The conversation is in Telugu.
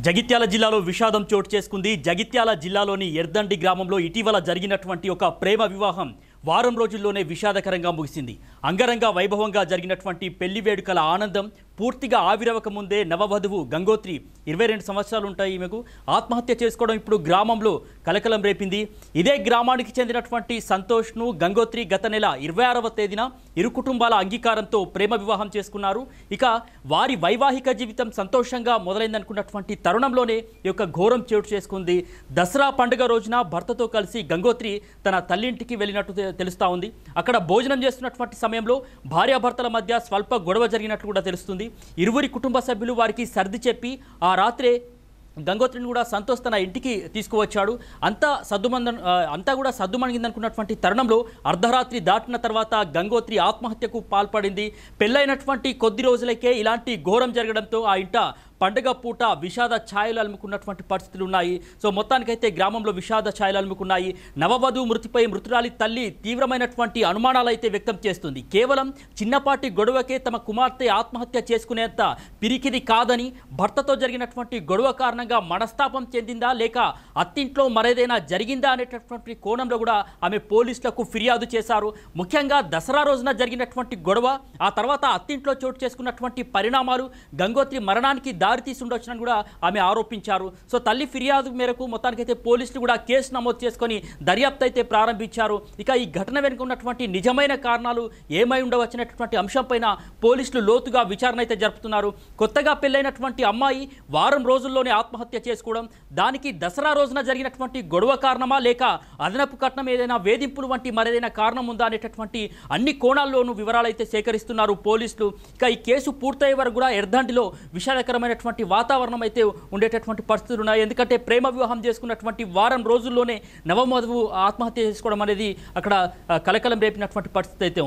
జగిత్యాల జిల్లాలో విషాదం చోటు చేసుకుంది. జగిత్యాల జిల్లాలోని ఎర్దండి గ్రామంలో ఇటీవల జరిగినటువంటి ఒక ప్రేమ వివాహం వారం రోజుల్లోనే విషాదకరంగా ముగిసింది. అంగరంగ వైభవంగా జరిగినటువంటి పెళ్లి వేడుకల ఆనందం పూర్తిగా ఆవిరవక ముందే నవవధువు గంగోత్రి 22 సంవత్సరాలు ఉంటాయి ఈమెకు ఆత్మహత్య చేసుకోవడం ఇప్పుడు గ్రామంలో కలకలం రేపింది. ఇదే గ్రామానికి చెందినటువంటి సంతోష్ను గంగోత్రి గత నెల 26వ తేదీన ఇరు కుటుంబాల అంగీకారంతో ప్రేమ వివాహం చేసుకున్నారు. ఇక వారి వైవాహిక జీవితం సంతోషంగా మొదలైందనుకున్నటువంటి తరుణంలోనే ఈ యొక్క ఘోరం చోటు చేసుకుంది. దసరా పండుగ రోజున భర్తతో కలిసి గంగోత్రి తన తల్లింటికి వెళ్ళినట్టు తెలుస్తా ఉంది. అక్కడ భోజనం చేస్తున్నటువంటి సమయంలో భార్యాభర్తల మధ్య స్వల్ప గొడవ జరిగినట్లు కూడా తెలుస్తుంది. ఇరువురి కుటుంబ సభ్యులు వారికి సర్ది చెప్పి ఆ రాత్రే గంగోత్రిని కూడా సంతోష్ తన ఇంటికి తీసుకువచ్చాడు. అంతా కూడా సద్దుమణిగిందనుకున్నటువంటి తరుణంలో అర్ధరాత్రి దాటిన తర్వాత గంగోత్రి ఆత్మహత్యకు పాల్పడింది. పెళ్ళైనటువంటి కొద్ది రోజులకే ఇలాంటి ఘోరం జరగడంతో ఆ ఇంట పండుగ పూట విషాద ఛాయలు అలుముకున్నటువంటి పరిస్థితులు ఉన్నాయి. సో మొత్తానికైతే గ్రామంలో విషాద ఛాయలు అలుముకున్నాయి. నవవధువు మృతిపై మృతురాలి తల్లి తీవ్రమైనటువంటి అనుమానాలు అయితే వ్యక్తం చేస్తుంది. కేవలం చిన్నపాటి గొడవకే తమ కుమార్తె ఆత్మహత్య చేసుకునేంత పిరికిది కాదని, భర్తతో జరిగినటువంటి గొడవ కారణంగా మనస్తాపం చెందిందా లేక అత్తింట్లో మరేదైనా జరిగిందా అనేటటువంటి కోణంలో కూడా ఆమె పోలీసులకు ఫిర్యాదు చేశారు. ముఖ్యంగా దసరా రోజున జరిగినటువంటి గొడవ, ఆ తర్వాత అత్తింట్లో చోటు చేసుకున్నటువంటి పరిణామాలు గంగోత్రి మరణానికి దారితీసి ఉండొచ్చునని కూడా ఆమె ఆరోపించారు. సో తల్లి ఫిర్యాదు మేరకు మొత్తానికైతే పోలీసులు కూడా కేసు నమోదు చేసుకొని దర్యాప్తు అయితే ప్రారంభించారు. ఇక ఈ ఘటన వెనుక ఉన్నటువంటి నిజమైన కారణాలు ఏమై ఉండవచ్చినటువంటి అంశంపైన పోలీసులు లోతుగా విచారణ అయితే జరుపుతున్నారు. కొత్తగా పెళ్ళైనటువంటి అమ్మాయి వారం రోజుల్లోనే ఆత్మహత్య చేసుకోవడం, దానికి దసరా రోజున జరిగినటువంటి గొడవ కారణమా లేక అదనపు కట్నం ఏదైనా వేధింపులు వంటి మరేదైనా కారణం ఉందా అనేటటువంటి అన్ని కోణాల్లోనూ వివరాలు అయితే సేకరిస్తున్నారు పోలీసులు. ఇక ఈ కేసు పూర్తయ్యే వరకు కూడా ఎర్దండిలో విషాదకరమైన వాతావరణం అయితే ఉండేటటువంటి పరిస్థితులు ఉన్నాయి. ఎందుకంటే ప్రేమ వివాహం చేసుకున్నటువంటి వారం రోజుల్లోనే నవవధువు ఆత్మహత్య చేసుకోవడం అనేది అక్కడ కలకలం రేపినటువంటి పరిస్థితి అయితే ఉంది.